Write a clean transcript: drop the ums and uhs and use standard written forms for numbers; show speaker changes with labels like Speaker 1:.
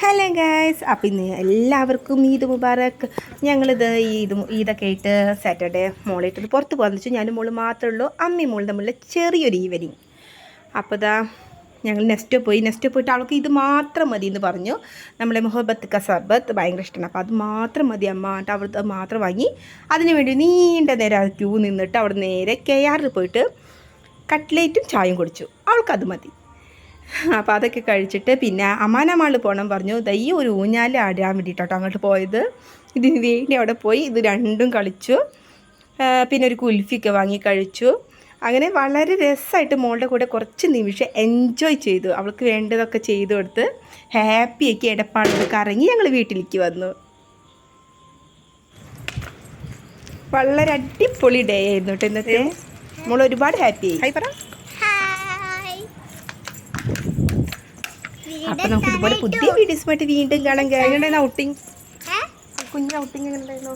Speaker 1: Hello guys, അപ്പം ഇന്ന് എല്ലാവർക്കും ഈദ് മുബാറക്ക്. ഞങ്ങളിത് ഈദൊക്കെ ആയിട്ട് സാറ്റർഡേ മോളായിട്ടത് പുറത്ത് പോകാമെന്ന് വെച്ചാൽ ഞാനും മോള് മാത്രമേ ഉള്ളൂ. അമ്മയും മോളും തമ്മിലുള്ള ചെറിയൊരു ഈവനിങ്. അപ്പോൾ ഞങ്ങൾ നെക്സ്റ്റ് പോയിട്ട് അവൾക്ക് ഇത് മാത്രം മതി എന്ന് പറഞ്ഞു. നമ്മളെ മുഹബത്ത് ക സർബത്ത് ഭയങ്കര ഇഷ്ടമാണ്. അപ്പോൾ അത് മാത്രം മതി അമ്മ എന്നിട്ട് അവിടുത്തെ മാത്രം വാങ്ങി. അതിന് വേണ്ടി നീണ്ട നേരം ക്യൂ നിന്നിട്ട് അവിടെ നേരെ KR പോയിട്ട് കട്ട്ലേറ്റും ചായയും കുടിച്ചു. അവൾക്കത് മതി. അപ്പോൾ അതൊക്കെ കഴിച്ചിട്ട് പിന്നെ അമാനമാളിൽ പോകണം പറഞ്ഞു. ഈ ഒരു ഊഞ്ഞാൽ ആടാൻ വേണ്ടിയിട്ടോ അങ്ങോട്ട് പോയത്. ഇതിന് വേണ്ടി അവിടെ പോയി ഇത് രണ്ടും കളിച്ചു. പിന്നെ ഒരു കുൽഫിയൊക്കെ വാങ്ങി കഴിച്ചു. അങ്ങനെ വളരെ രസമായിട്ട് മോളുടെ കൂടെ കുറച്ച് നിമിഷം എൻജോയ് ചെയ്തു. അവൾക്ക് വേണ്ടതൊക്കെ ചെയ്തു കൊടുത്ത് ഹാപ്പിയൊക്കെ ഇടപ്പാടൊക്കെ കറങ്ങി ഞങ്ങൾ വീട്ടിലേക്ക് വന്നു. വളരെ അടിപൊളി ഡേ ആയിരുന്നു കേട്ടോ ഇന്നത്തെ. മോൾ ഒരുപാട് ഹാപ്പിയായി. ഹായ് പറ. അപ്പം നമുക്ക് ഇതുപോലെ പുതിയ വീഡിയോസുമായിട്ട് വീണ്ടും കാണാൻ. എങ്ങനെയുണ്ടായിരുന്നു ഔട്ടിങ്? കുഞ്ഞ് ഔട്ടിങ് എങ്ങനെ ഉണ്ടായിരുന്നു?